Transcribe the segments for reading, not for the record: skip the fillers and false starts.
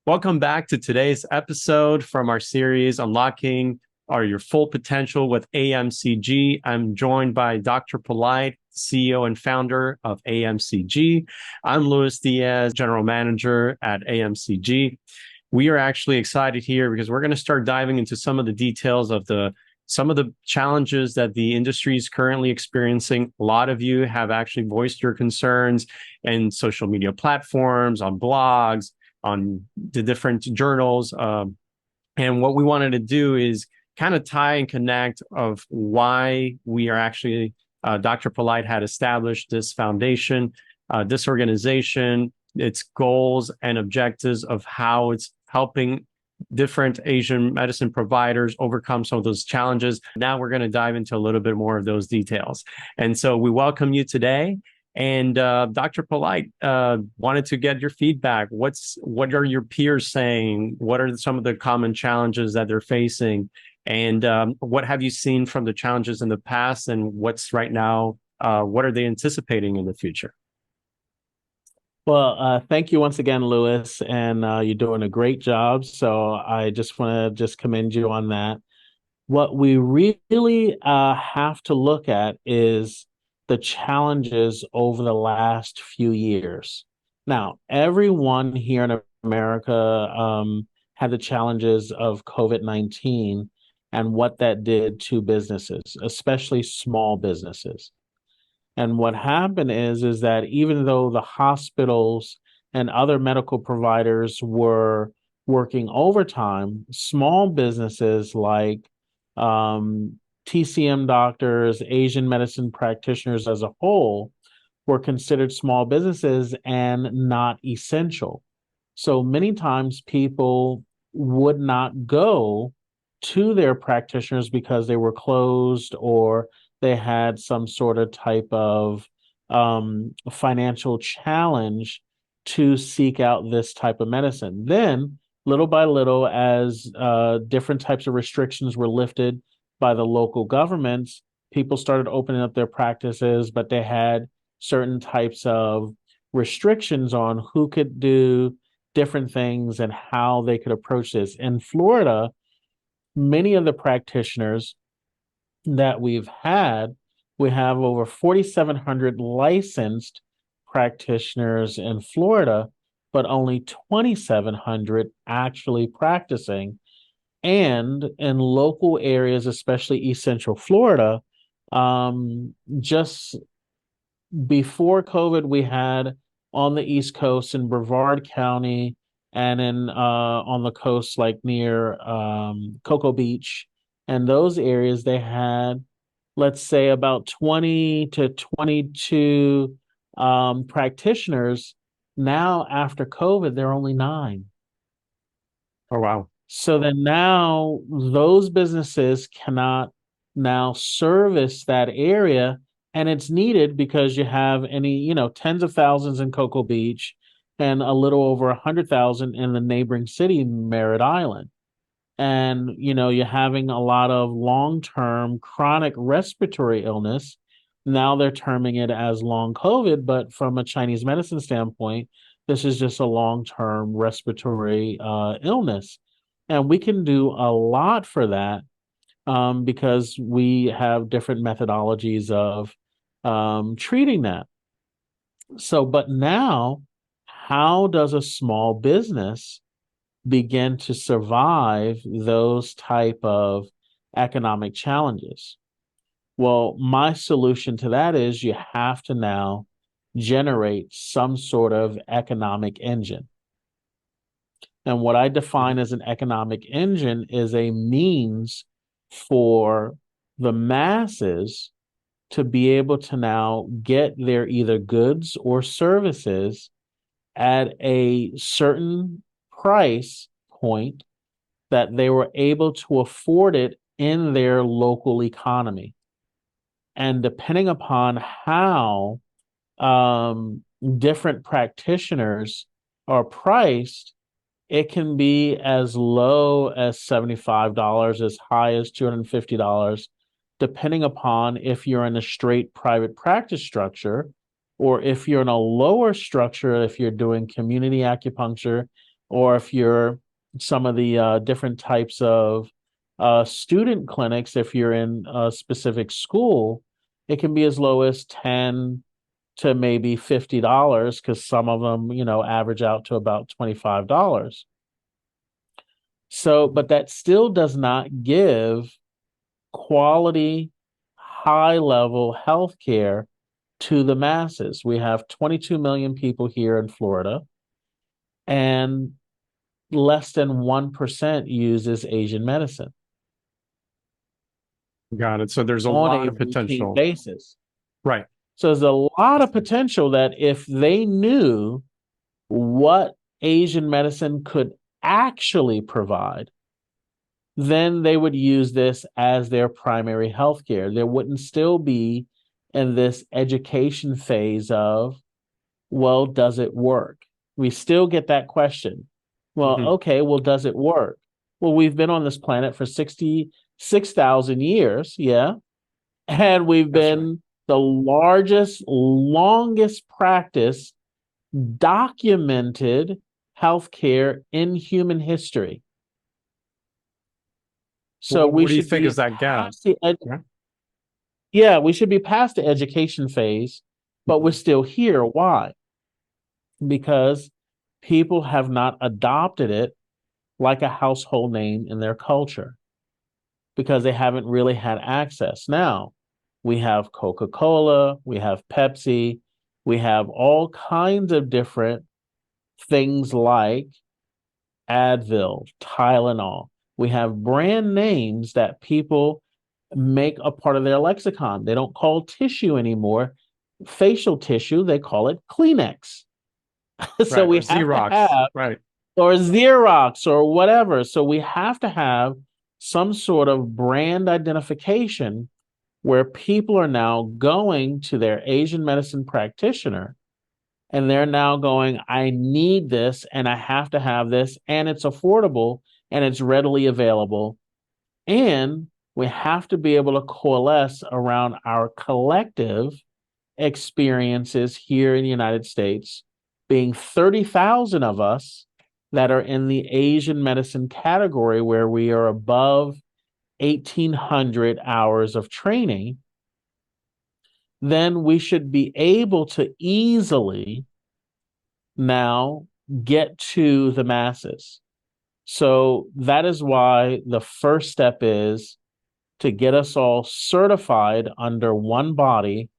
Welcome back to today's episode from our series Unlocking Your Full Potential with AMCG. I'm joined by Dr. Polite, CEO and founder of AMCG. I'm Luis Diaz, General Manager at AMCG. We are actually excited here because we're going to start diving into some of the details of some of the challenges that the industry is currently experiencing. A lot of you have actually voiced your concerns in social media platforms, on blogs, on the different journals. And what we wanted to do is kind of tie and connect of why we are actually, Dr. Polite had established this foundation, this organization, its goals and objectives of how it's helping different Asian medicine providers overcome some of those challenges. Now we're going to dive into a little bit more of those details. And so we welcome you today. And Dr. Polite, wanted to get your feedback. What are your peers saying? What are some of the common challenges that they're facing? And what have you seen from the challenges in the past? And what's right now? What are they anticipating in the future? Well, thank you once again, Lewis, and you're doing a great job. So I just want to just commend you on that. What we really have to look at is the challenges over the last few years. Now, everyone here in America had the challenges of COVID-19 and what that did to businesses, especially small businesses. And what happened is that even though the hospitals and other medical providers were working overtime, small businesses like TCM doctors, Asian medicine practitioners as a whole, were considered small businesses and not essential. So many times people would not go to their practitioners because they were closed or they had some sort of type of financial challenge to seek out this type of medicine. Then, little by little, as different types of restrictions were lifted by the local governments, people started opening up their practices, but they had certain types of restrictions on who could do different things and how they could approach this. In Florida, many of the practitioners that we have over 4,700 licensed practitioners in Florida, but only 2,700 actually practicing. And in local areas, especially East Central Florida, just before COVID, we had on the East Coast in Brevard County and in on the coast, like near Cocoa Beach, and those areas, they had, let's say, about 20 to 22 practitioners. Now, after COVID, there are only 9. Oh, wow. So then now those businesses cannot now service that area. And it's needed because you have tens of thousands in Cocoa Beach and a little over 100,000 in the neighboring city, Merritt Island. And, you're having a lot of long-term chronic respiratory illness. Now they're terming it as long COVID, but from a Chinese medicine standpoint, this is just a long-term respiratory illness. And we can do a lot for that because we have different methodologies of treating that. So, but now, how does a small business begin to survive those type of economic challenges? Well, my solution to that is you have to now generate some sort of economic engine. And what I define as an economic engine is a means for the masses to be able to now get their either goods or services at a certain price point that they were able to afford it in their local economy. And depending upon how different practitioners are priced, it can be as low as $75, as high as $250, depending upon if you're in a straight private practice structure, or if you're in a lower structure, if you're doing community acupuncture, or if you're some of the different types of student clinics, if you're in a specific school, it can be as low as 10 to maybe $50 because some of them, average out to about $25. So, but that still does not give quality, high level health care to the masses. We have 22 million people here in Florida, and less than 1% uses Asian medicine Got it. So there's a on lot a of routine potential. basis. Right. So there's a lot of potential that if they knew what Asian medicine could actually provide, then they would use this as their primary healthcare. There wouldn't still be in this education phase of, well, does it work? We still get that question. Well, Hmm. okay, well, does it work? Well, we've been on this planet for 66,000 years, yeah, and we've That's right. been the largest, longest practice documented healthcare in human history. So we What do you should think is be that gap? past the Yeah. yeah, we should be past the education phase, but we're Mhm. still here. Why? Because people have not adopted it like a household name in their culture because they haven't really had access. Now, we have Coca-Cola, we have Pepsi, we have all kinds of different things like Advil, Tylenol. We have brand names that people make a part of their lexicon. They don't call tissue anymore facial tissue, they call it Kleenex. So Right. Or we have to Xerox. have, Right. or Xerox or whatever. So we have to have some sort of brand identification where people are now going to their Asian medicine practitioner and they're now going, I need this and I have to have this, and it's affordable and it's readily available. And we have to be able to coalesce around our collective experiences here in the United States, being 30,000 of us that are in the Asian medicine category where we are above 1,800 hours of training. Then we should be able to easily now get to the masses. So that is why the first step is to get us all certified under one body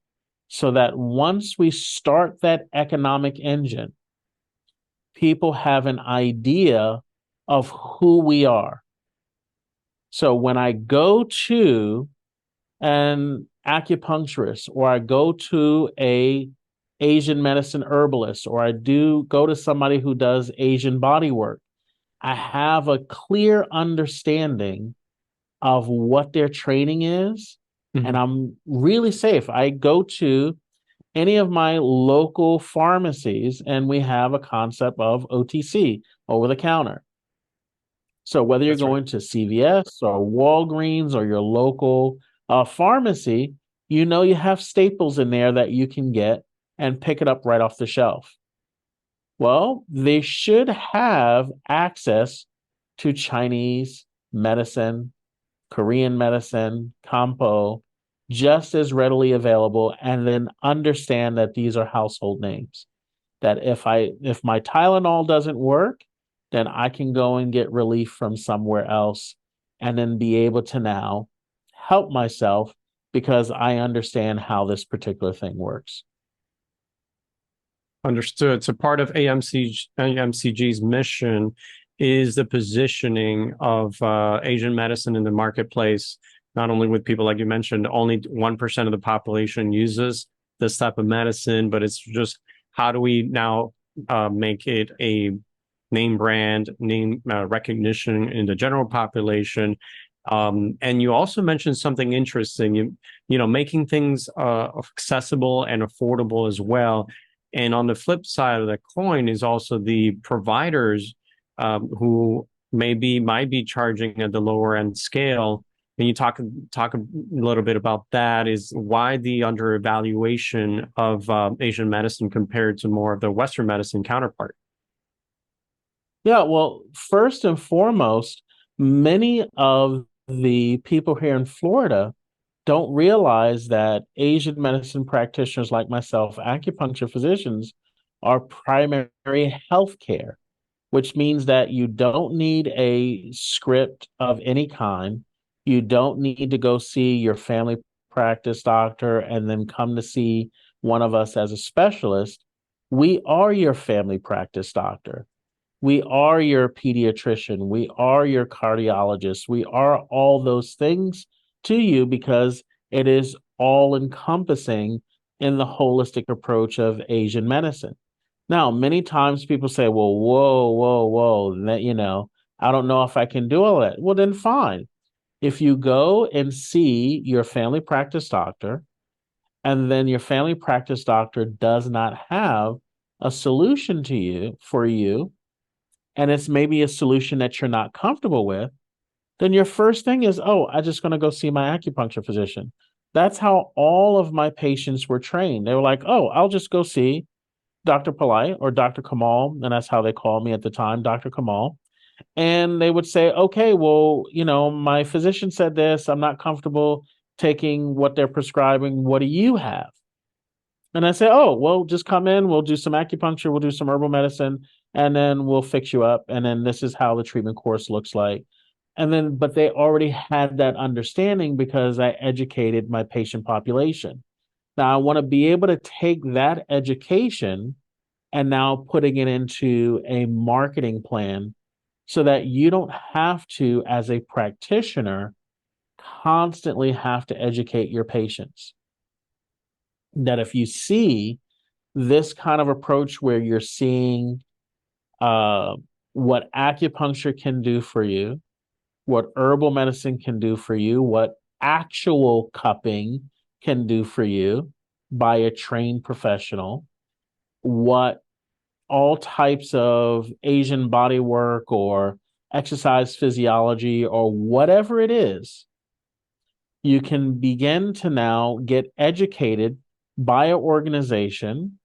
so that once we start that economic engine, people have an idea of who we are. So when I go to an acupuncturist or I go to a Asian medicine herbalist or I do go to somebody who does Asian body work, I have a clear understanding of what their training is, and Mhm. I'm really safe. I go to any of my local pharmacies and we have a concept of OTC, over the counter. So whether you're That's right. going to CVS or Walgreens or your local pharmacy, you have staples in there that you can get and pick it up right off the shelf. Well, they should have access to Chinese medicine, Korean medicine, Kampo, just as readily available, and then understand that these are household names. That if my Tylenol doesn't work, then I can go and get relief from somewhere else and then be able to now help myself because I understand how this particular thing works. Understood. So part of AMCG's mission is the positioning of Asian medicine in the marketplace, not only with people like you mentioned, only 1% of the population uses this type of medicine, but it's just how do we now make it a name brand, name recognition in the general population. And you also mentioned something interesting, making things accessible and affordable as well. And on the flip side of the coin is also the providers who might be charging at the lower end scale. And you talk a little bit about that. Is why the underevaluation of Asian medicine compared to more of the Western medicine counterpart? Yeah, well, first and foremost, many of the people here in Florida don't realize that Asian medicine practitioners like myself, acupuncture physicians, are primary healthcare, which means that you don't need a script of any kind. You don't need to go see your family practice doctor and then come to see one of us as a specialist. We are your family practice doctor. We are your pediatrician. We are your cardiologist. We are all those things to you because it is all encompassing in the holistic approach of Asian medicine. Now, many times people say, well, whoa, whoa, whoa, that, I don't know if I can do all that. Well, then fine. If you go and see your family practice doctor, and then your family practice doctor does not have a solution to you for you, and it's maybe a solution that you're not comfortable with, then your first thing is, oh, I'm just going to go see my acupuncture physician. That's how all of my patients were trained. They were like, oh, I'll just go see Dr. Polite or Dr. Kamal. And that's how they called me at the time, Dr. Kamal. And they would say, okay, well, my physician said this. I'm not comfortable taking what they're prescribing. What do you have? And I say, oh, well, just come in. We'll do some acupuncture. We'll do some herbal medicine, and then we'll fix you up. And then this is how the treatment course looks like. And then, but they already had that understanding because I educated my patient population. Now I want to be able to take that education and now putting it into a marketing plan so that you don't have to, as a practitioner, constantly have to educate your patients. That if you see this kind of approach where you're seeing uh, what acupuncture can do for you, what herbal medicine can do for you, what actual cupping can do for you by a trained professional, what all types of Asian body work or exercise physiology or whatever it is, you can begin to now get educated by an organization,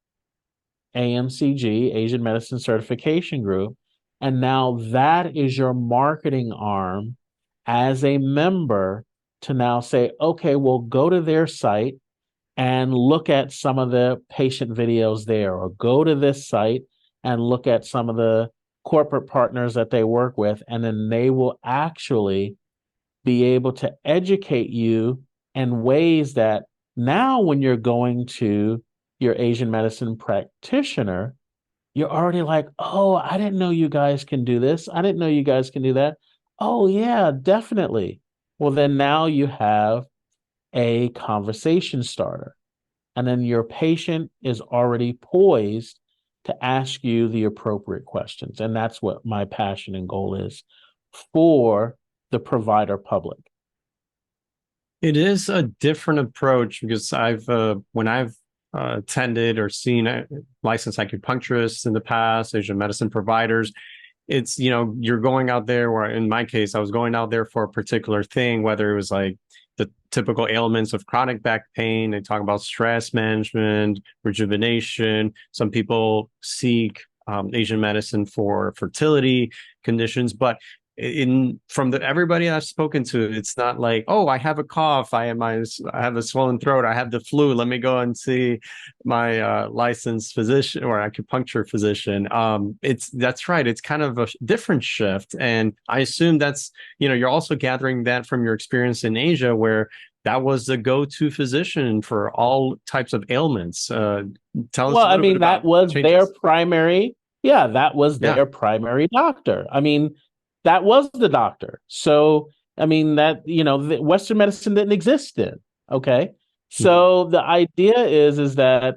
AMCG, Asian Medicine Certification Group. And now that is your marketing arm as a member to now say, okay, well, go to their site and look at some of the patient videos there, or go to this site and look at some of the corporate partners that they work with. And then they will actually be able to educate you in ways that now, when you're going to your Asian medicine practitioner, you're already like, oh, I didn't know you guys can do this. I didn't know you guys can do that. Oh, yeah, definitely. Well, then now you have a conversation starter. And then your patient is already poised to ask you the appropriate questions. And that's what my passion and goal is for the provider public. It is a different approach because when I've attended or seen licensed acupuncturists in the past, Asian medicine providers, it's, you're going out there, or in my case, I was going out there for a particular thing, whether it was like the typical ailments of chronic back pain. They talk about stress management, rejuvenation. Some people seek Asian medicine for fertility conditions, but in from the everybody I've spoken to, it's not like, oh, I have a cough, I have a swollen throat, I have the flu, let me go and see my licensed physician or acupuncture physician. It's that's right. It's kind of a different shift, and I assume that's you're also gathering that from your experience in Asia, where that was the go-to physician for all types of ailments. Tell us Well, a I little bit mean, that about was their changes. primary, yeah, that was Yeah. their primary doctor. I mean, that was the doctor. So, I mean, the Western medicine didn't exist then. Okay. Mhm. So the idea is that,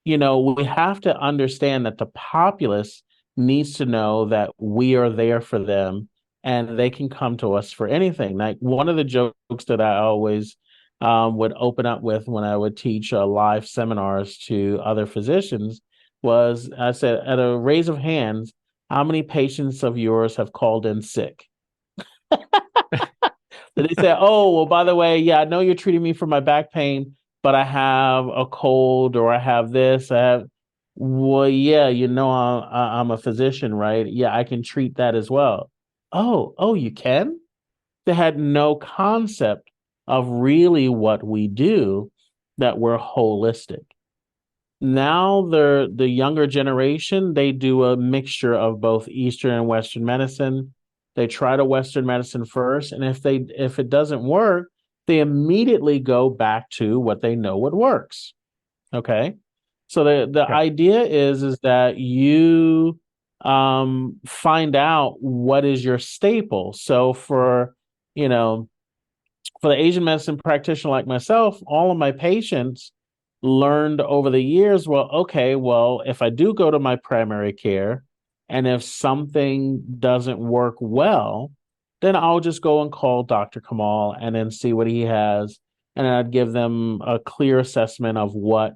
we have to understand that the populace needs to know that we are there for them and they can come to us for anything. Like one of the jokes that I always would open up with when I would teach live seminars to other physicians was I said, at a raise of hands, how many patients of yours have called in sick? Did they say, oh, well, by the way, yeah, I know you're treating me for my back pain, but I have a cold or I have this. I have. Well, yeah, I'm a physician, right? Yeah, I can treat that as well. Oh, you can? They had no concept of really what we do, that we're holistic. Now the younger generation, they do a mixture of both Eastern and Western medicine. They try to Western medicine first, and if it doesn't work, they immediately go back to what they know what works. Okay. So the Yeah. idea is that you find out what is your staple. So you know, for the Asian medicine practitioner like myself, all of my patients learned over the years, well, okay, well, if I do go to my primary care and if something doesn't work well, then I'll just go and call Dr. Kamal and then see what he has. And I'd give them a clear assessment of what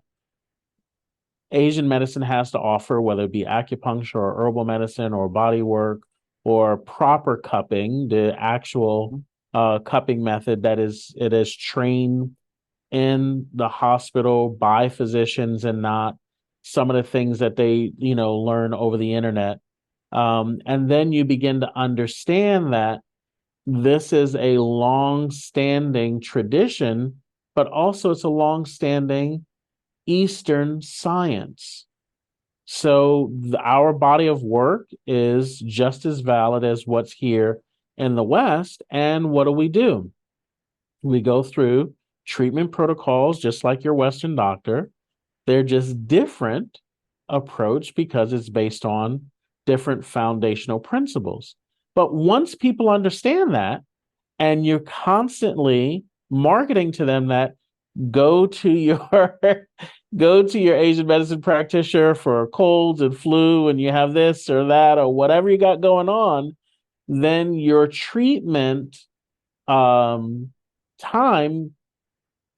Asian medicine has to offer, whether it be acupuncture or herbal medicine or body work or proper cupping, the actual cupping method that is trained in the hospital by physicians and not some of the things that they learn over the internet. And then you begin to understand that this is a long-standing tradition, but also it's a long-standing Eastern science. So our body of work is just as valid as what's here in the West. And what do? We go through treatment protocols just like your Western doctor. They're just different approach because it's based on different foundational principles. But once people understand that, and you're constantly marketing to them that go to your go to your Asian medicine practitioner for colds and flu and you have this or that or whatever you got going on, then your treatment um, time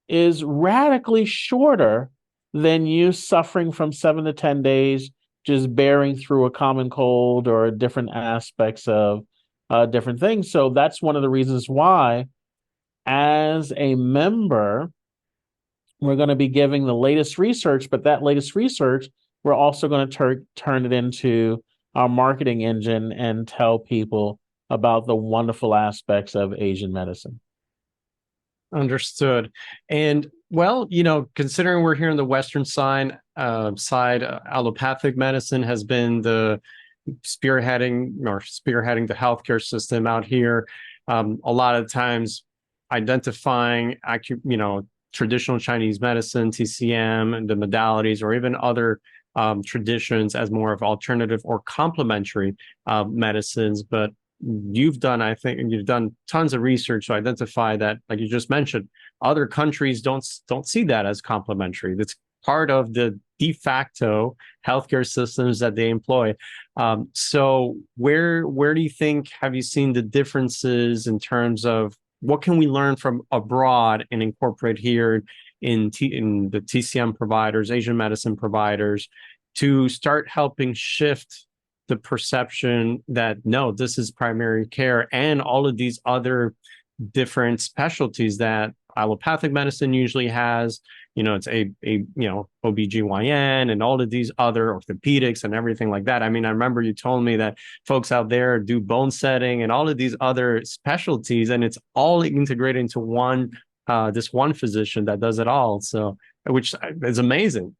is radically shorter than you suffering from 7 to 10 days just bearing through a common cold or different aspects of different things. So that's one of the reasons why, as a member, we're going to be giving the latest research, but that latest research, we're also going to turn it into our marketing engine and tell people about the wonderful aspects of Asian medicine. Understood. And well, considering we're here on the Western side, allopathic medicine has been the spearheading the healthcare system out here. A lot of times identifying traditional Chinese medicine, TCM, and the modalities, or even other traditions as more of alternative or complementary medicines. But I think you've done tons of research to identify that, like you just mentioned, other countries don't see that as complementary. That's part of the de facto healthcare systems that they employ. So where do you think, have you seen the differences in terms of what can we learn from abroad and incorporate here in the TCM providers, Asian medicine providers, to start helping shift the perception that no, this is primary care and all of these other different specialties that allopathic medicine usually has. It's OBGYN and all of these other orthopedics and everything like that. I mean, I remember you told me that folks out there do bone setting and all of these other specialties, and it's all integrated into this one physician that does it all. So, which is amazing.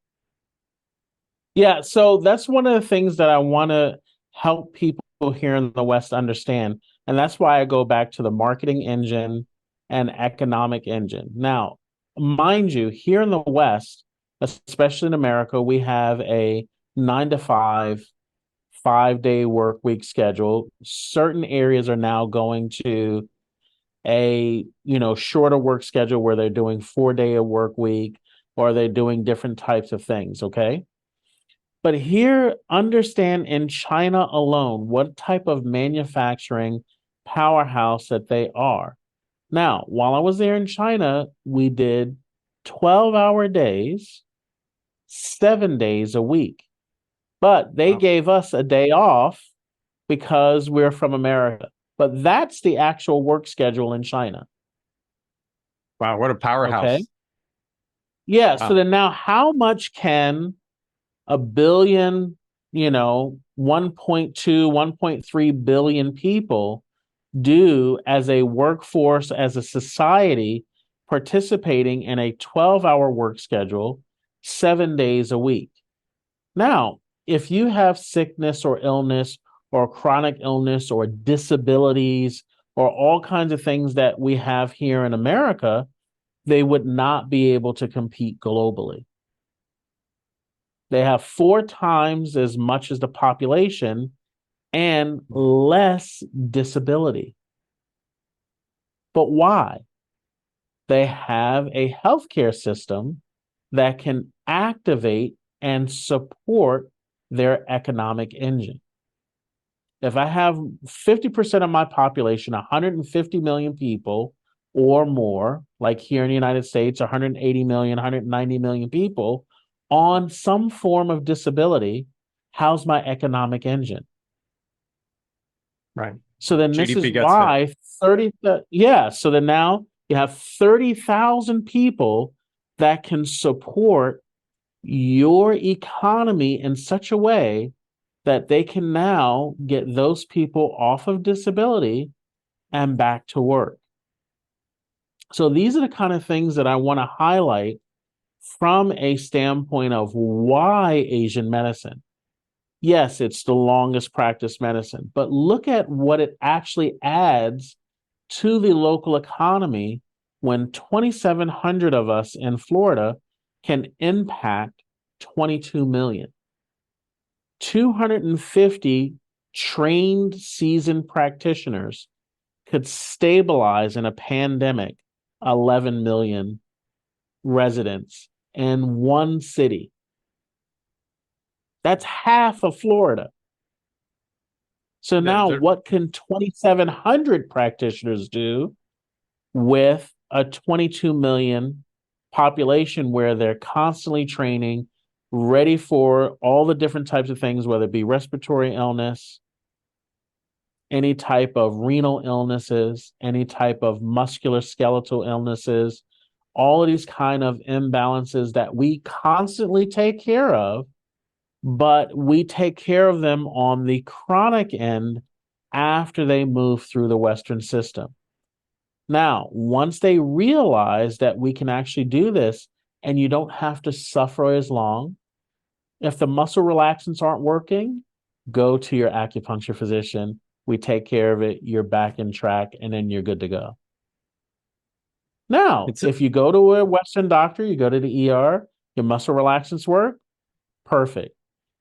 Yeah, so that's one of the things that I want to help people here in the West understand. And that's why I go back to the marketing engine and economic engine. Now, mind you, here in the West, especially in America, we have a 9 to 5, 5 day work week schedule. Certain areas are now going to a shorter work schedule where they're doing 4 day a work week or they're doing different types of things. Okay. But here, understand in China alone what type of manufacturing powerhouse that they are. Now, while I was there in China, we did 12-hour days, 7 days a week. But they Wow, gave us a day off because we're from America. But that's the actual work schedule in China. wow, what a Okay. powerhouse. Yeah. So Wow. then now, how much can a billion, 1.2, 1.3 billion people do as a workforce, as a society, participating in a 12-hour work schedule, 7 days a week. Now, if you have sickness or illness or chronic illness or disabilities or all kinds of things that we have here in America, they would not be able to compete globally. They have 4 times as much as the population and less disability. But why? They have a healthcare system that can activate and support their economic engine. If I have 50% of my population, 150 million people or more, like here in the United States, 180 million, 190 million people on some form of disability, how's my economic engine? Right. So then this is GDP gets hit. why so then now you have 30,000 people that can support your economy in such a way that they can now get those people off of disability and back to work. So these are the kind of things that I want to highlight from a standpoint of why Asian medicine. Yes, it's the longest practiced medicine, but look at what it actually adds to the local economy when 2,700 of us in Florida can impact 22 million. 250 trained, seasoned practitioners could stabilize in a pandemic 11 million residents in one city. That's half of Florida. So now what can 2,700 practitioners do with a 22 million population where they're constantly training, ready for all the different types of things, whether it be respiratory illness, any type of renal illnesses, any type of musculoskeletal illnesses, all of these kind of imbalances that we constantly take care of, but we take care of them on the chronic end after they move through the Western system. Now, once they realize that we can actually do this and you don't have to suffer as long, if the muscle relaxants aren't working, go to your acupuncture physician. We take care of it. You're back in track, and then you're good to go. Now, if you go to a Western doctor, you go to the ER, your muscle relaxants work, perfect.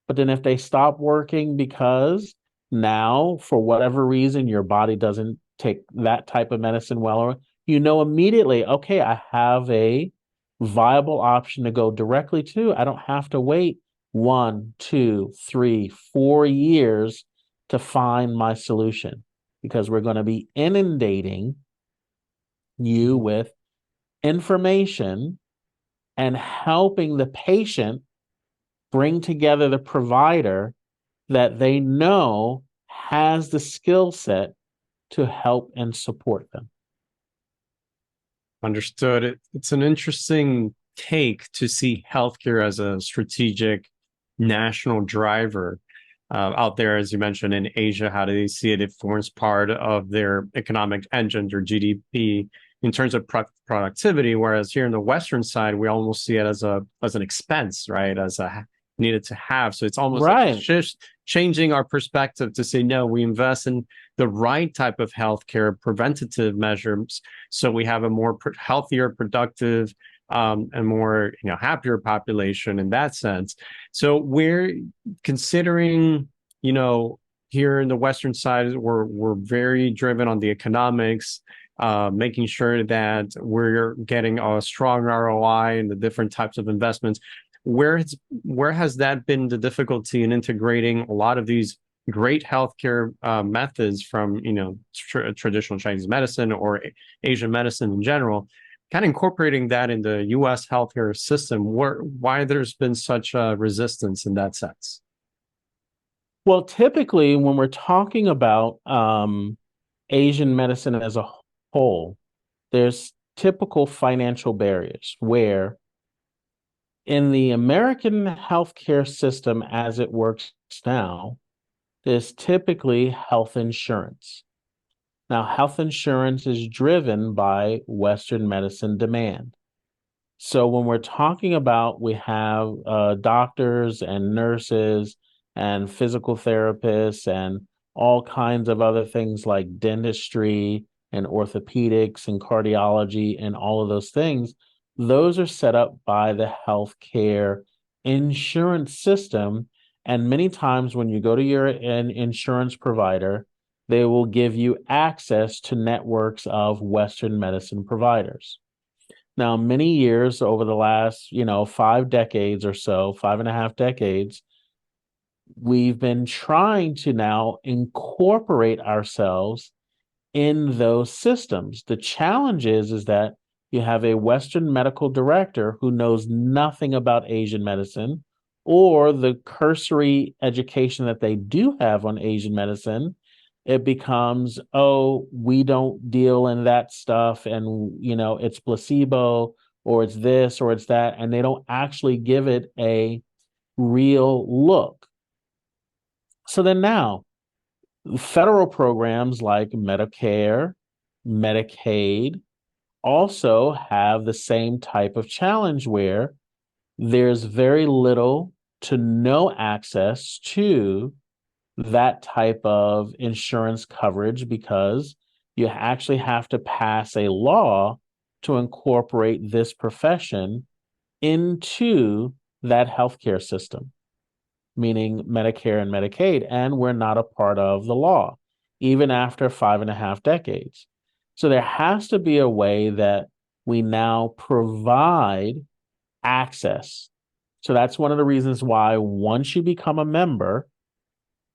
But then if they stop working because now, for whatever reason, your body doesn't take that type of medicine well, you know immediately, okay, I have a viable option to go directly to. I don't have to wait 1, 2, 3, 4 years to find my solution, because we're going to be inundating you with information and helping the patient bring together the provider that they know has the skill set to help and support them. Understood. It's an interesting take to see healthcare as a strategic national driver out there, as you mentioned, in Asia. How do they see it? It forms part of their economic engine, their GDP, in terms of productivity. Whereas here in the Western side, we almost see it as an expense, right? As a needed to have. So it's almost right. like just changing our perspective to say, no, we invest in the right type of healthcare, preventative measures, so we have a more healthier, productive, and more happier population in that sense. So we're considering, here in the Western side, we're very driven on the economics, making sure that we're getting a strong ROI and the different types of investments. Where has that been the difficulty in integrating a lot of these great healthcare methods from traditional Chinese medicine or Asian medicine in general, kind of incorporating that in the U.S. healthcare system? Why there's been such a resistance in that sense? Well, typically when we're talking about Asian medicine as a whole, there's typical financial barriers where In the American healthcare system as it works now, there's typically health insurance. Now, health insurance is driven by Western medicine demand. So when we're talking about we have doctors and nurses and physical therapists and all kinds of other things like dentistry and orthopedics and cardiology and all of those things, those are set up by the healthcare insurance system. And many times when you go to your insurance provider, they will give you access to networks of Western medicine providers. Now, many years over the last, 5 decades or so, 5.5 decades, we've been trying to now incorporate ourselves in those systems. The challenge is that you have a Western medical director who knows nothing about Asian medicine, or the cursory education that they do have on Asian medicine, it becomes, oh, we don't deal in that stuff, and it's placebo, or it's this, or it's that, and they don't actually give it a real look. So then now, federal programs like Medicare, Medicaid also have the same type of challenge where there's very little to no access to that type of insurance coverage, because you actually have to pass a law to incorporate this profession into that healthcare system, meaning Medicare and Medicaid, and we're not a part of the law, even after 5.5 decades. So there has to be a way that we now provide access. So that's one of the reasons why once you become a member,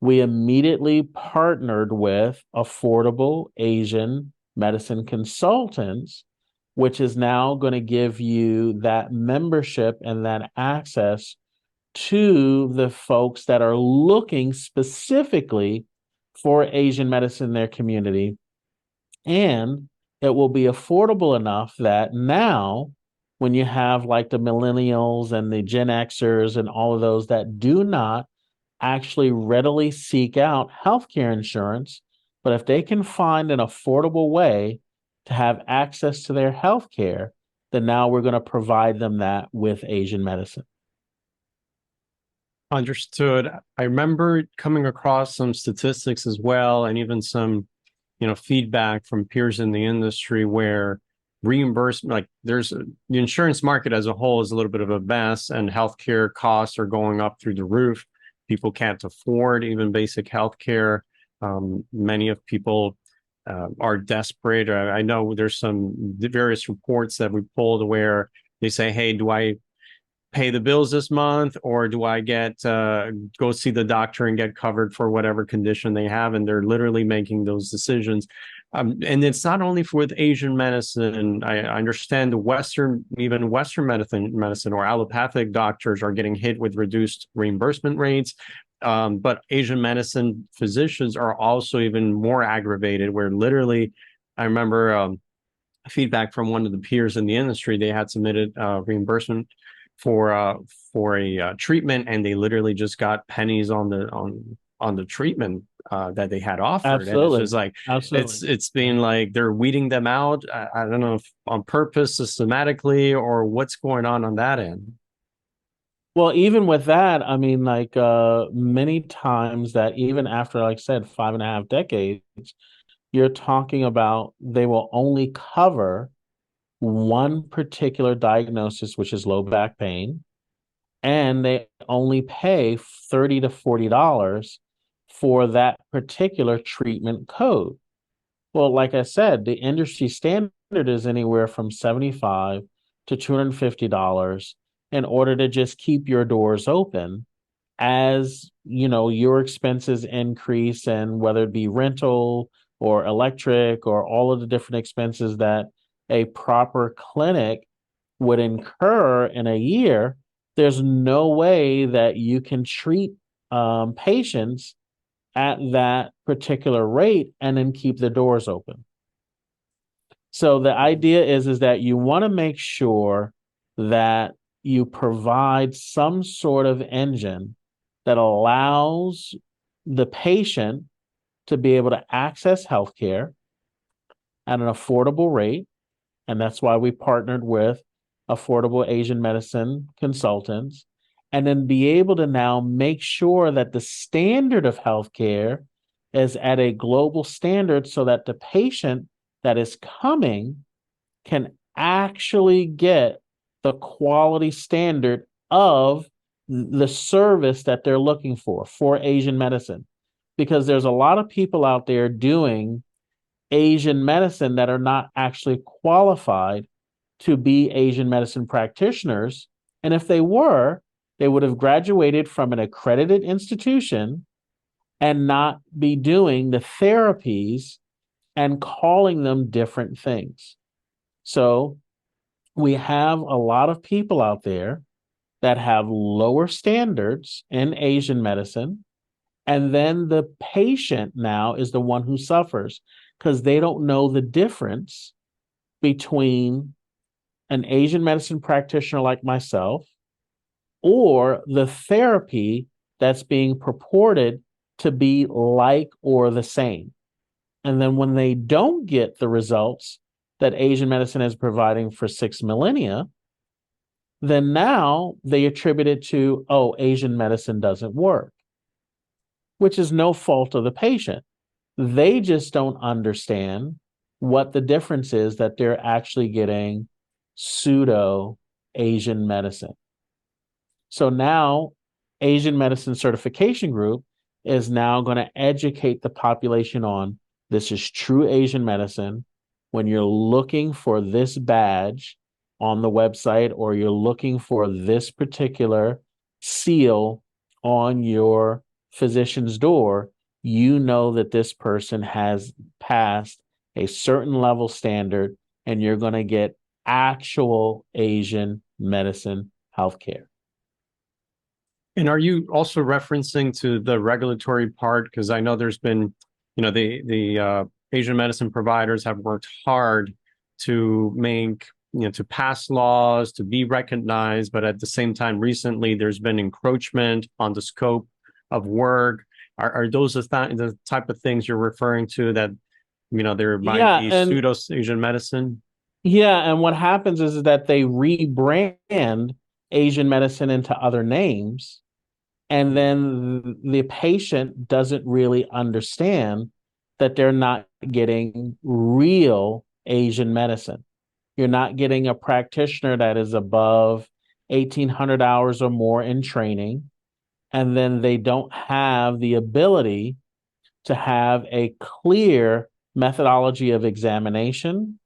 we immediately partnered with Affordable Asian Medicine Consultants, which is now going to give you that membership and that access to the folks that are looking specifically for Asian medicine in their community. And it will be affordable enough that now, when you have like the millennials and the Gen Xers and all of those that do not actually readily seek out healthcare insurance, but if they can find an affordable way to have access to their healthcare, then now we're going to provide them that with Asian medicine. Understood. I remember coming across some statistics as well, and even some, feedback from peers in the industry where reimbursement, like the insurance market as a whole is a little bit of a mess, and healthcare costs are going up through the roof. People can't afford even basic healthcare. Many of people are desperate. I know there's some various reports that we pulled where they say, hey, do I pay the bills this month, or do I get go see the doctor and get covered for whatever condition they have? And they're literally making those decisions. And it's not only for with Asian medicine. I understand the even Western medicine or allopathic doctors are getting hit with reduced reimbursement rates. But Asian medicine physicians are also even more aggravated, where literally, I remember feedback from one of the peers in the industry. They had submitted reimbursement for a treatment, and they literally just got pennies on the treatment that they had offered. And it's Absolutely. just like Absolutely. it's been like they're weeding them out. I don't know if on purpose, systematically, or what's going on that end. Well, even with that, I mean, like many times that even after, like I said, 5.5 decades, you're talking about they will only cover one particular diagnosis, which is low back pain, and they only pay $30 to $40 for that particular treatment code. Well, like I said, the industry standard is anywhere from 75 to $250 in order to just keep your doors open as your expenses increase, and whether it be rental or electric or all of the different expenses that a proper clinic would incur in a year, there's no way that you can treat patients at that particular rate and then keep the doors open. So the idea is that you want to make sure that you provide some sort of engine that allows the patient to be able to access healthcare at an affordable rate. And that's why we partnered with Affordable Asian Medicine Consultants, and then be able to now make sure that the standard of healthcare is at a global standard so that the patient that is coming can actually get the quality standard of the service that they're looking for Asian medicine. Because there's a lot of people out there doing Asian medicine that are not actually qualified to be Asian medicine practitioners. And if they were, they would have graduated from an accredited institution and not be doing the therapies and calling them different things. So we have a lot of people out there that have lower standards in Asian medicine. And then the patient now is the one who suffers because they don't know the difference between an Asian medicine practitioner like myself or the therapy that's being purported to be like or the same. And then when they don't get the results that Asian medicine is providing for 6 millennia, then now they attribute it to, oh, Asian medicine doesn't work, which is no fault of the patient. They just don't understand what the difference is that they're actually getting pseudo Asian medicine. So now Asian Medicine Certification Group is now going to educate the population on this is true Asian medicine. When you're looking for this badge on the website or you're looking for this particular seal on your physician's door, you know that this person has passed a certain level standard and you're going to get actual Asian medicine healthcare. And are you also referencing to the regulatory part? Because I know there's been, the Asian medicine providers have worked hard to make, to pass laws, to be recognized, but at the same time, recently there's been encroachment on the scope of work. Are those the type of things you're referring to that, there might be pseudo Asian medicine? Yeah, and what happens is that they rebrand Asian medicine into other names, and then the patient doesn't really understand that they're not getting real Asian medicine. You're not getting a practitioner that is above 1,800 hours or more in training, and then they don't have the ability to have a clear methodology of examination,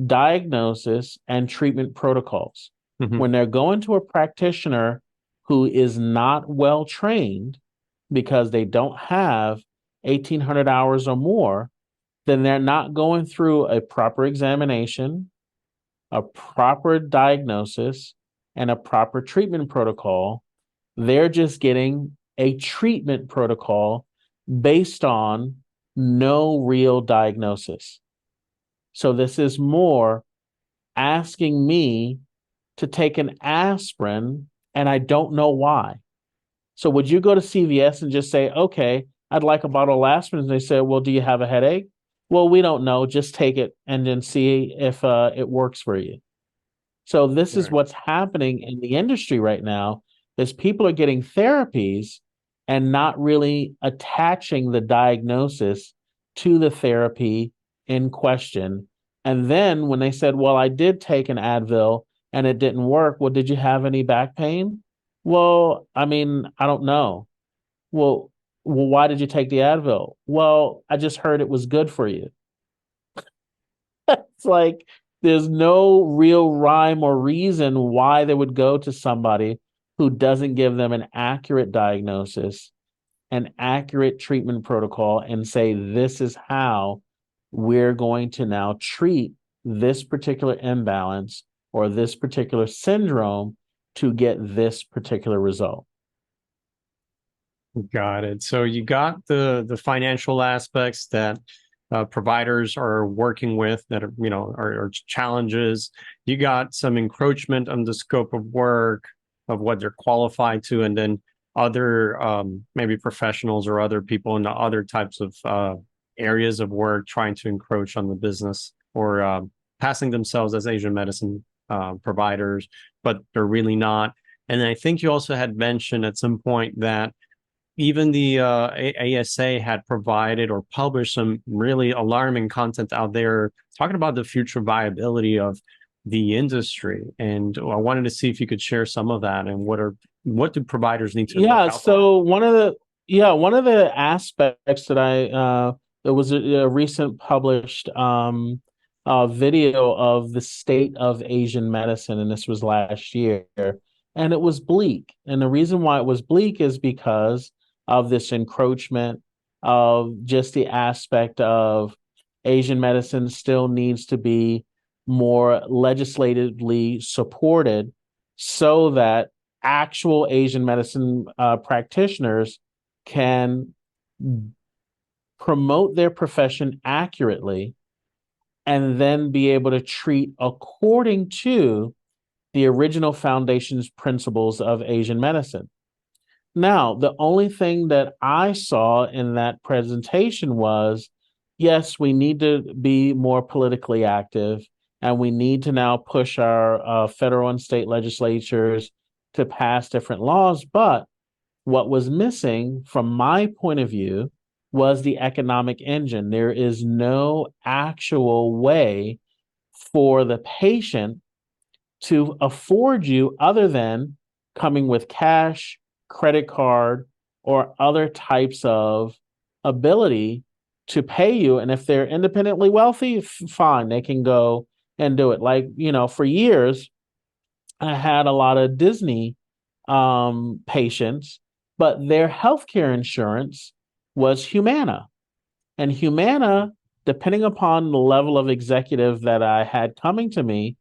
diagnosis, and treatment protocols. Mm-hmm. When they're going to a practitioner who is not well trained because they don't have 1,800 hours or more, then they're not going through a proper examination, a proper diagnosis, and a proper treatment protocol. They're just getting a treatment protocol based on no real diagnosis. So this is more asking me to take an aspirin and I don't know why. So would you go to CVS and just say, okay, I'd like a bottle of aspirin? And they say, well, do you have a headache? Well, we don't know. Just take it and then see if it works for you. So this is what's happening in the industry right now is people are getting therapies and not really attaching the diagnosis to the therapy in question. And then when they said, well, I did take an Advil and it didn't work. Well, did you have any back pain? Well, I mean, I don't know. Well, why did you take the Advil? Well, I just heard it was good for you. It's like there's no real rhyme or reason why they would go to somebody who doesn't give them an accurate diagnosis, an accurate treatment protocol, and say, this is how we're going to now treat this particular imbalance or this particular syndrome to get this particular result. Got it. So you got the financial aspects that providers are working with that are, are challenges. You got some encroachment on the scope of work of what they're qualified to, and then other maybe professionals or other people in the other types of areas of work trying to encroach on the business or passing themselves as Asian medicine providers, but they're really not. And then I think you also had mentioned at some point that even the ASA had provided or published some really alarming content out there talking about the future viability of the industry. And I wanted to see if you could share some of that and what do providers need to look Yeah, out for? so one of the aspects that there was a recent published video of the state of Asian medicine, and this was last year, and it was bleak. And the reason why it was bleak is because of this encroachment of just the aspect of Asian medicine still needs to be more legislatively supported so that actual Asian medicine practitioners can promote their profession accurately and then be able to treat according to the original foundation's principles of Asian medicine. Now, the only thing that I saw in that presentation was yes, we need to be more politically active, and we need to now push our federal and state legislatures to pass different laws. But what was missing, from my point of view, was the economic engine. There is no actual way for the patient to afford you other than coming with cash, credit card, or other types of ability to pay you. And if they're independently wealthy, fine, they can go and do it. Like, for years, I had a lot of Disney patients, but their healthcare insurance was Humana. And Humana, depending upon the level of executive that I had coming to me,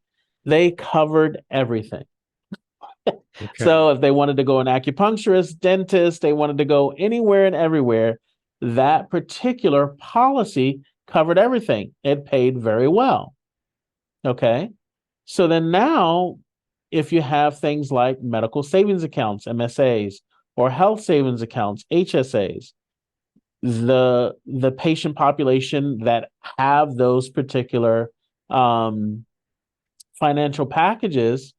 they covered everything. Okay. So if they wanted to go an acupuncturist, dentist, they wanted to go anywhere and everywhere, that particular policy covered everything. It paid very well. Okay. So then now, if you have things like medical savings accounts, MSAs, or health savings accounts, HSAs, the patient population that have those particular financial packages,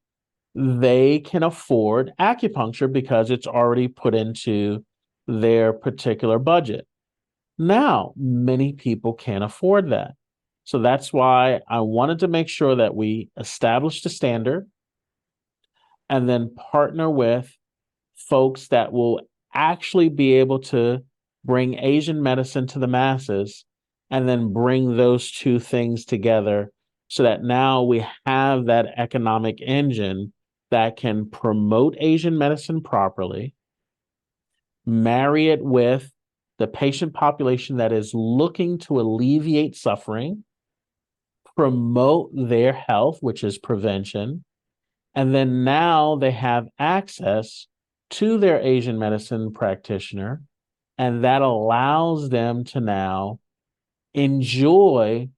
they can afford acupuncture because it's already put into their particular budget. Now, many people can't afford that. So that's why I wanted to make sure that we established a standard and then partner with folks that will actually be able to bring Asian medicine to the masses and then bring those two things together so that now we have that economic engine that can promote Asian medicine properly, marry it with the patient population that is looking to alleviate suffering, promote their health, which is prevention, and then now they have access to their Asian medicine practitioner, and that allows them to now enjoy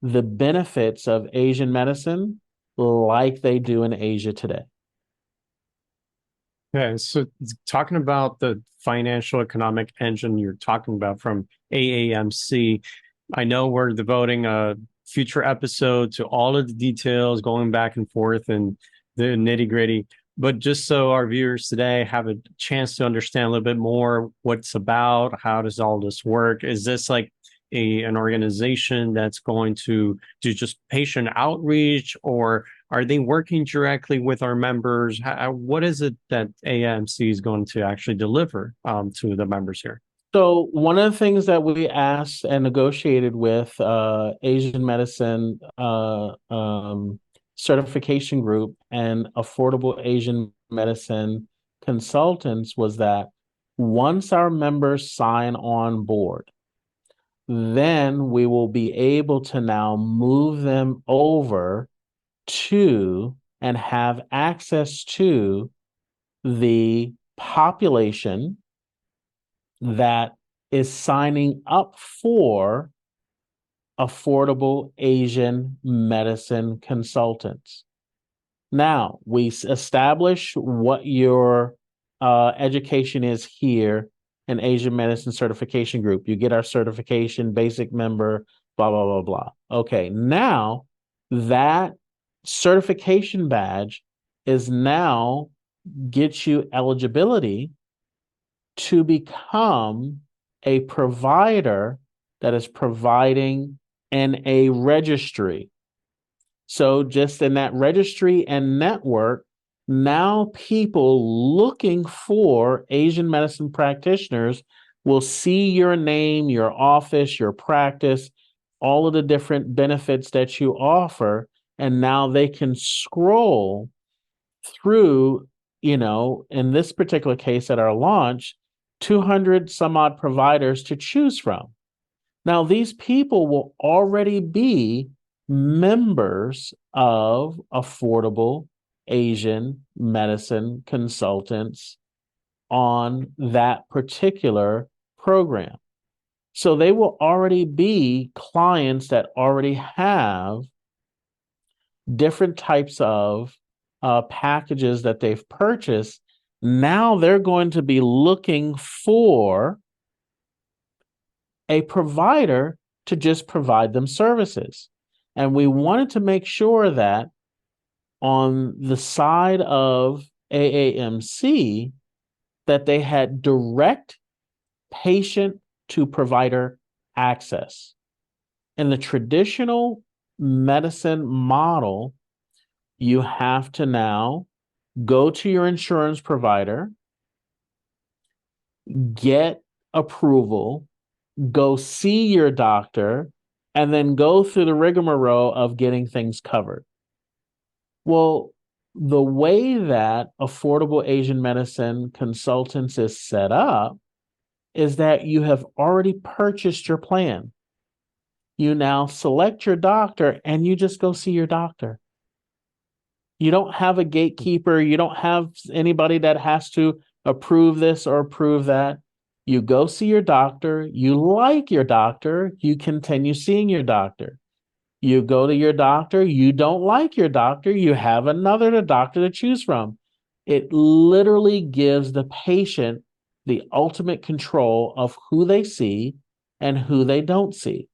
the benefits of Asian medicine like they do in Asia today. Yeah, so talking about the financial economic engine you're talking about from AAMC, I know we're devoting a future episode to all of the details, going back and forth and the nitty gritty. But just so our viewers today have a chance to understand a little bit more what it's about, how does all this work? Is this like an organization that's going to do just patient outreach, or are they working directly with our members? What is it that AMC is going to actually deliver to the members here? So one of the things that we asked and negotiated with Asian medicine certification group and affordable Asian medicine consultants was that once our members sign on board, then we will be able to now move them over to and have access to the population that is signing up for affordable Asian medicine consultants. Now, we establish what your education is here in Asian Medicine Certification Group. You get our certification, basic member, blah, blah, blah, blah. Okay, now that certification badge is now gets you eligibility to become a provider that is providing in a registry. So just in that registry and network, now people looking for Asian medicine practitioners will see your name, your office, your practice, all of the different benefits that you offer. And now they can scroll through, in this particular case at our launch, 200 some odd providers to choose from. Now, these people will already be members of affordable Asian medicine consultants on that particular program. So they will already be clients that already have different types of packages that they've purchased. Now they're going to be looking for a provider to just provide them services. And we wanted to make sure that on the side of AAMC, that they had direct patient to provider access. In the traditional medicine model, you have to now go to your insurance provider, get approval, go see your doctor, and then go through the rigmarole of getting things covered. Well, the way that affordable Asian medicine consultants is set up is that you have already purchased your plan. You now select your doctor and you just go see your doctor. You don't have a gatekeeper. You don't have anybody that has to approve this or approve that. You go see your doctor. You like your doctor. You continue seeing your doctor. You go to your doctor. You don't like your doctor. You have another doctor to choose from. It literally gives the patient the ultimate control of who they see and who they don't see.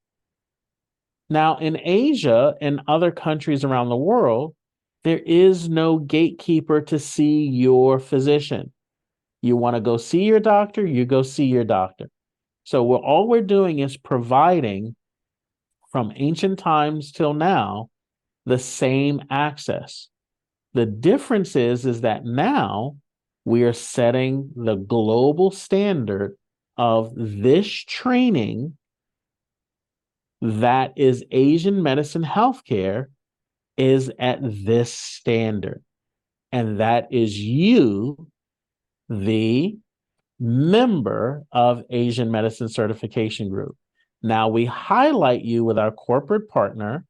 Now, in Asia and other countries around the world, there is no gatekeeper to see your physician. You want to go see your doctor, you go see your doctor. So all we're doing is providing, from ancient times till now, the same access. The difference is that now we are setting the global standard of this training that is Asian medicine healthcare is at this standard. And that is you, the member of Asian Medicine Certification Group. Now we highlight you with our corporate partner,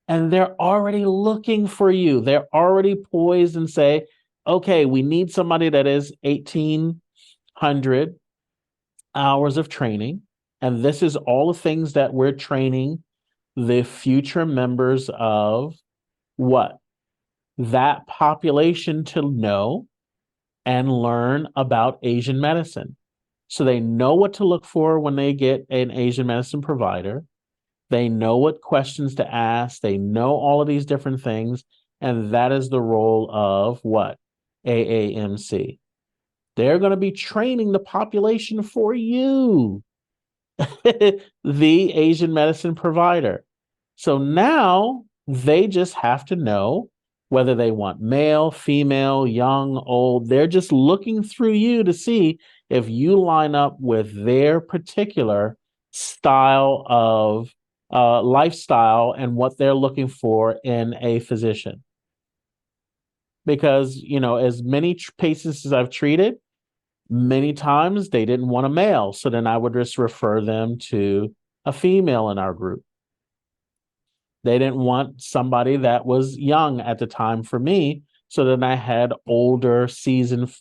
and they're already looking for you. They're already poised and say, okay, we need somebody that is 1,800 hours of training. And this is all the things that we're training the future members of what? That population to know and learn about Asian medicine. So they know what to look for when they get an Asian medicine provider. They know what questions to ask. They know all of these different things. And that is the role of what? AAMC. They're going to be training the population for you, the Asian medicine provider. So now they just have to know whether they want male, female, young, old. They're just looking through you to see if you line up with their particular style of lifestyle and what they're looking for in a physician. Because, as many patients as I've treated, many times they didn't want a male. So then I would just refer them to a female in our group. They didn't want somebody that was young at the time for me. So then I had older, seasoned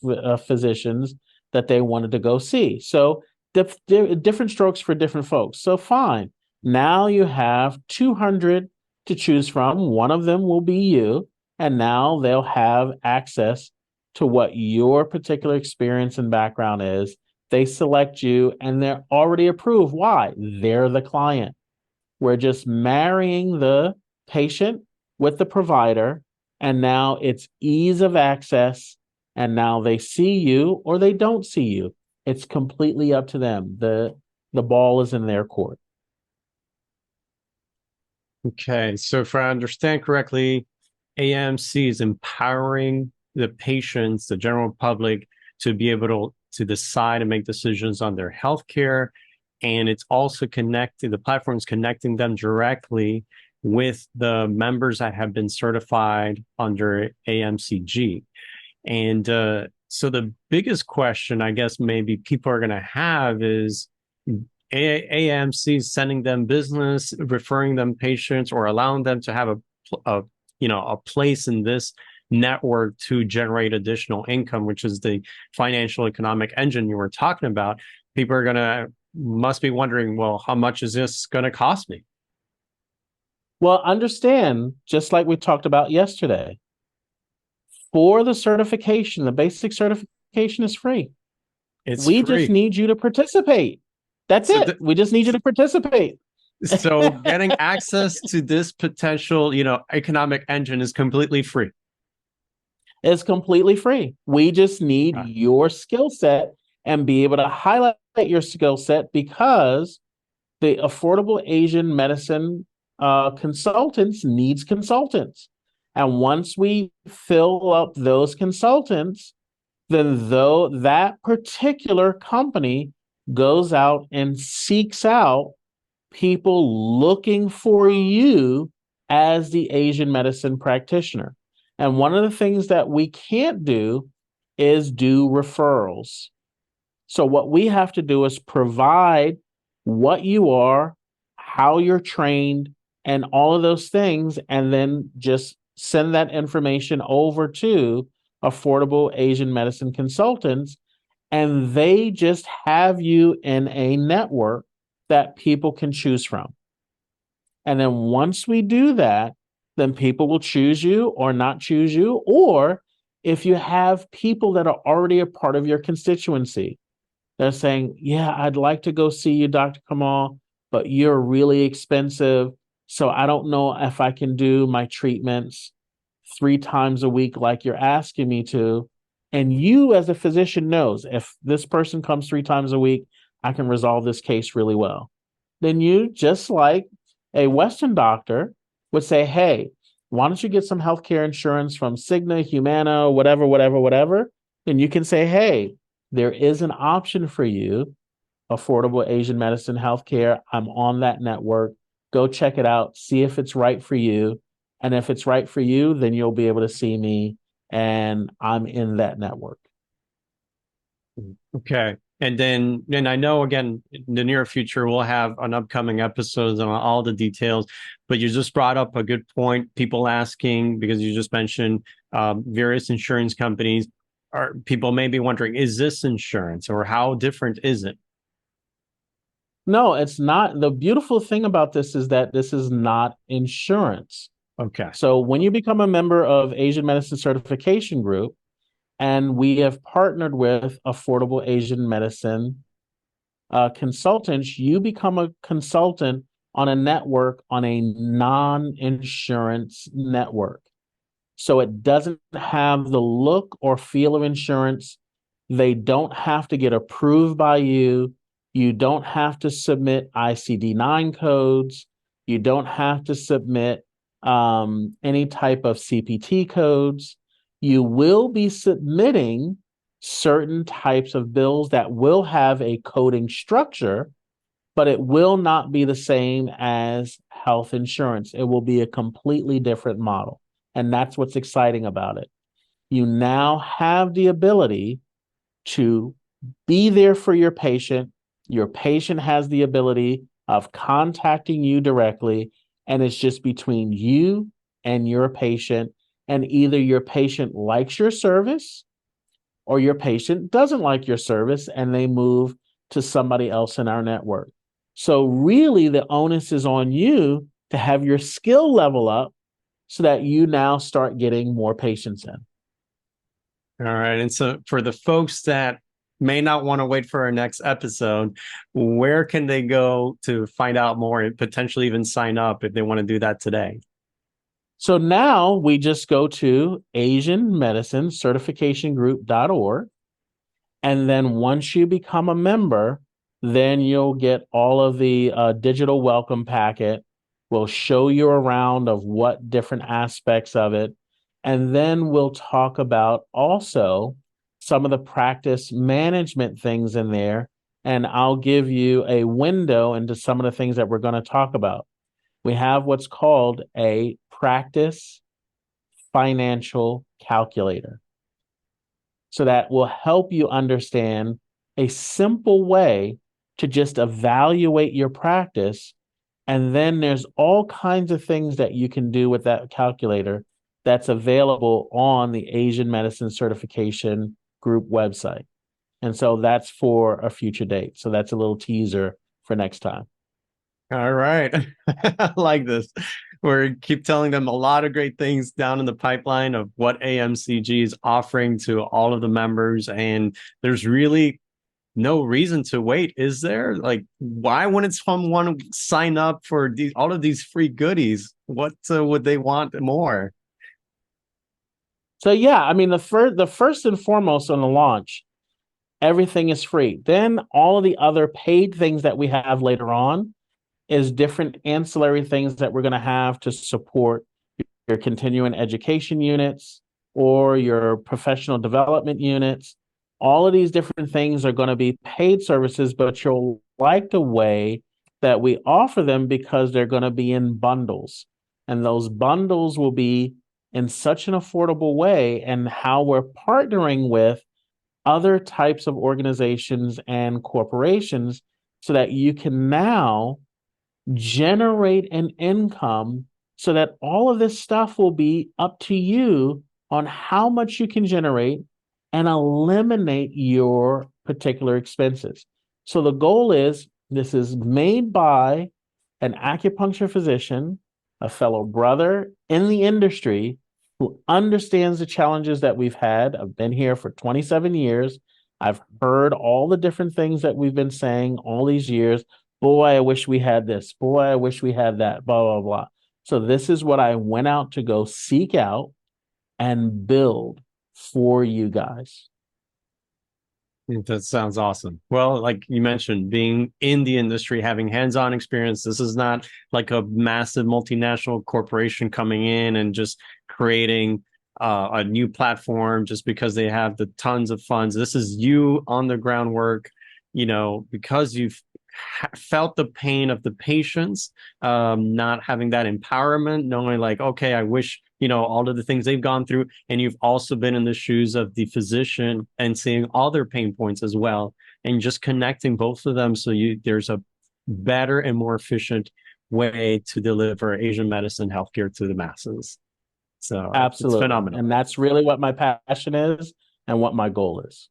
physicians that they wanted to go see. So different strokes for different folks. So fine. Now you have 200 to choose from. One of them will be you. And now they'll have access to what your particular experience and background is. They select you and they're already approved. Why? They're the client. We're just marrying the patient with the provider. And now it's ease of access. And now they see you or they don't see you. It's completely up to them. The ball is in their court. Okay, so if I understand correctly, AMC is empowering the patients, the general public, to be able to decide and make decisions on their healthcare. And it's also connecting, the platform is connecting them directly with the members that have been certified under AMCG. And so the biggest question, I guess, maybe people are going to have is AMC sending them business, referring them patients, or allowing them to have a a place in this network to generate additional income, which is the financial economic engine you were talking about. People are gonna must be wondering, well, how much is this going to cost me? Well, understand, just like we talked about yesterday, for the certification, the basic certification is free. It's We just free. need you to participate. That's So, it. We just need you to participate. so getting access to this potential, economic engine is completely free. It's completely free. We just need your skill set and be able to highlight your skill set because the affordable Asian medicine consultants needs consultants. And once we fill up those consultants, then though that particular company goes out and seeks out people looking for you as the Asian medicine practitioner. And one of the things that we can't do is do referrals. So what we have to do is provide what you are, how you're trained, and all of those things, and then just send that information over to affordable Asian medicine consultants, and they just have you in a network that people can choose from. And then once we do that, then people will choose you or not choose you. Or if you have people that are already a part of your constituency, they're saying, yeah, I'd like to go see you, Dr. Kamal, but you're really expensive. So I don't know if I can do my treatments 3 times a week like you're asking me to. And you as a physician knows if this person comes 3 times a week, I can resolve this case really well. Then you, just like a Western doctor, would say, hey, why don't you get some healthcare insurance from Cigna, Humana, whatever, whatever, whatever. Then you can say, hey, there is an option for you, affordable Asian medicine healthcare. I'm on that network. Go check it out, see if it's right for you. And if it's right for you, then you'll be able to see me and I'm in that network. Okay. And then I know again in the near future we'll have an upcoming episodes on all the details, but you just brought up a good point. People asking because you just mentioned various insurance companies. Are people may be wondering, is this insurance or how different is it? No, it's not. The beautiful thing about this is that this is not insurance. Okay. So when you become a member of Asian Medicine Certification Group, and we have partnered with Affordable Asian Medicine consultants, you become a consultant on a network on a non-insurance network. So it doesn't have the look or feel of insurance. They don't have to get approved by you. You don't have to submit ICD-9 codes. You don't have to submit any type of CPT codes. You will be submitting certain types of bills that will have a coding structure, but it will not be the same as health insurance. It will be a completely different model. And that's what's exciting about it. You now have the ability to be there for your patient. Your patient has the ability of contacting you directly, and it's just between you and your patient. And either your patient likes your service or your patient doesn't like your service and they move to somebody else in our network. So really the onus is on you to have your skill level up so that you now start getting more patients in. All right. And so for the folks that may not want to wait for our next episode, where can they go to find out more and potentially even sign up if they want to do that today? So now we just go to Asian Medicine Certification Group.org. And then once you become a member, then you'll get all of the digital welcome packet. We'll show you around of what different aspects of it. And then we'll talk about also some of the practice management things in there. And I'll give you a window into some of the things that we're going to talk about. We have what's called a practice financial calculator. So that will help you understand a simple way to just evaluate your practice. And then there's all kinds of things that you can do with that calculator that's available on the Asian Medicine Certification Group website. And so that's for a future date. So that's a little teaser for next time. All right. I like this. We keep telling them a lot of great things down in the pipeline of what AMCG is offering to all of the members. And there's really no reason to wait, is there? Like, why wouldn't someone sign up for all of these free goodies? What would they want more? So yeah, I mean the first and foremost on the launch, everything is free. Then all of the other paid things that we have later on is different ancillary things that we're going to have to support your continuing education units or your professional development units. All of these different things are going to be paid services, but you'll like the way that we offer them because they're going to be in bundles. And those bundles will be in such an affordable way, and how we're partnering with other types of organizations and corporations so that you can now generate an income so that all of this stuff will be up to you on how much you can generate and eliminate your particular expenses. So the goal is this is made by an acupuncture physician, a fellow brother in the industry who understands the challenges that we've had. I've been here for 27 years. I've heard all the different things that we've been saying all these years. Boy, I wish we had this. Boy, I wish we had that, blah, blah, blah. So this is what I went out to go seek out and build for you guys. That sounds awesome. Well, like you mentioned, being in the industry, having hands-on experience, this is not like a massive multinational corporation coming in and just creating a new platform just because they have the tons of funds. This is you on the groundwork, because you've felt the pain of the patients, not having that empowerment, knowing like, okay, I wish, all of the things they've gone through. And you've also been in the shoes of the physician and seeing all their pain points as well, and just connecting both of them. So there's a better and more efficient way to deliver Asian medicine healthcare to the masses. So it's Absolutely. phenomenal. And that's really what my passion is and what my goal is.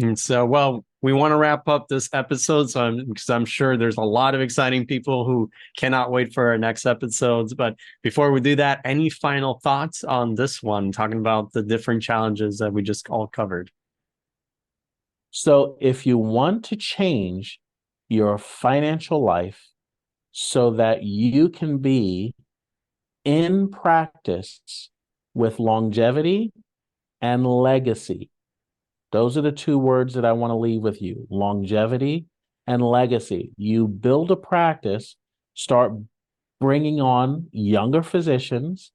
And so, well, we want to wrap up this episode, because I'm sure there's a lot of exciting people who cannot wait for our next episodes. But before we do that, any final thoughts on this one, talking about the different challenges that we just all covered? So if you want to change your financial life so that you can be in practice with longevity and legacy, those are the two words that I want to leave with you: longevity and legacy. You build a practice, start bringing on younger physicians,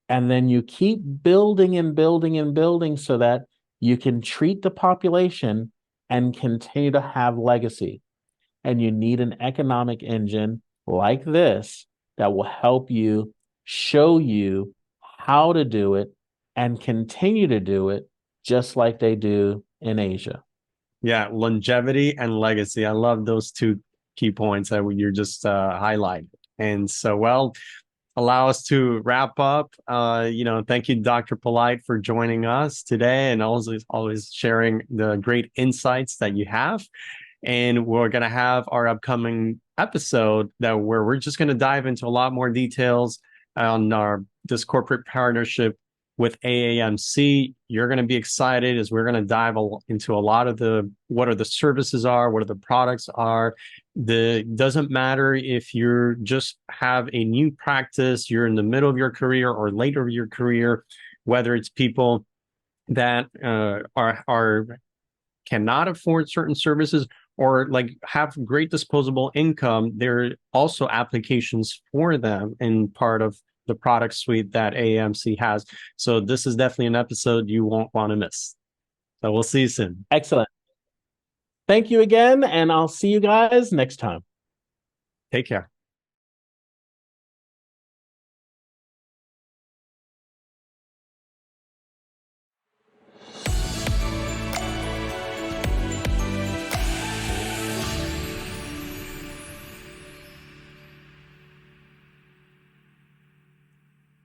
and then you keep building and building and building so that you can treat the population and continue to have legacy. And you need an economic engine like this that will help you, show you how to do it, and continue to do it just like they do in Asia. Yeah, longevity and legacy. I love those two key points that you're just highlighting. And so, well, allow us to wrap up. Thank you, Dr. Polite, for joining us today and always sharing the great insights that you have. And we're going to have our upcoming episode where we're just going to dive into a lot more details on this corporate partnership with AMC. You're going to be excited as we're going to dive into a lot of what are the services are, what are the products are. Doesn't matter if you're just have a new practice, you're in the middle of your career or later of your career, whether it's people that are cannot afford certain services or like have great disposable income, there are also applications for them in part of the product suite that AMC has. So this is definitely an episode you won't want to miss. So we'll see you soon. Excellent. Thank you again, and I'll see you guys next time. Take care.